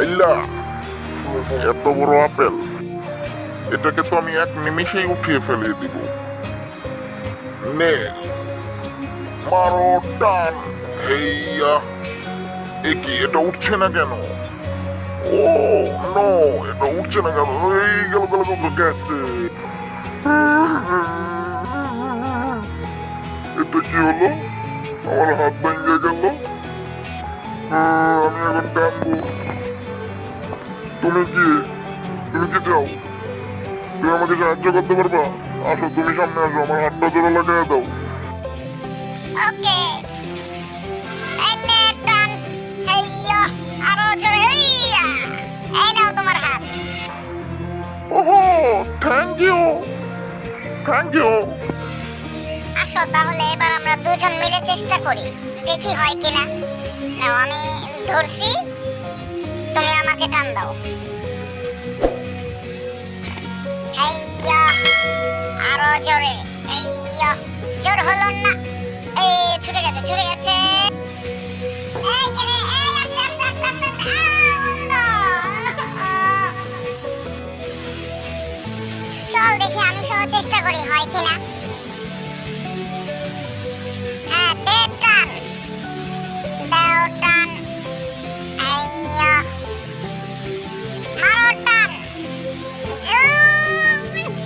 আইলা, এত বড় আপেল, এটাকে তো আমি এক নিমিষেই উঠিয়ে ফেলিয়ে দিব। নে, মারো, টান। হেইয়া, এ কি, এটা উঠছে না কেন? ও নো, এটা উঠছে না কেন? এই গেল গেল গেল, গেছে। এটা কি হলো? আমার হাত ভেঙে গেল। আমি এখন টানবো। তুমি কি তুমি কি চাও? তুমি আমাকে সাহায্য করতে পারবা? আসো, তুমি সামনে আসো, আমার হাতটা জোড়া লাগাই দাও। ওকে, এই নে টান। হেইয়া, আরো জোরে। হেইয়া, এই নাও তোমার হাত। ওহো, থ্যাংক ইউ, থ্যাংক ইউ। আসো তাহলে এবার আমরা দুজন মিলে চেষ্টা করি, দেখি হয় কিনা। নাও, আমি ধরছি, তুমি আমাকে টান দাও। হেইয়া, আরো জোরে। হেইয়া, জোর হলো না। এই ছুটে গেছে, ছুটে গেছে। এই কেনে, এই আস্তে আস্তে আস্তে আস্তে আস্তে। চল দেখি আমি সহ চেষ্টা করি হয় কিনা। হ্যাঁ, দে টান, দাও টান। আইয়া, মারো টান।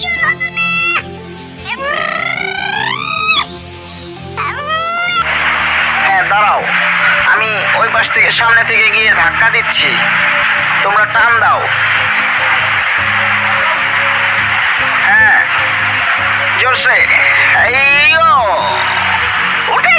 জোর হলো না। দাঁড়াও, আমি ওই পাশ থেকে সামনে থেকে গিয়ে ধাক্কা দিচ্ছি, তোমরা টান দাও। হ্যাঁ, জোরসে। এইও, উঠে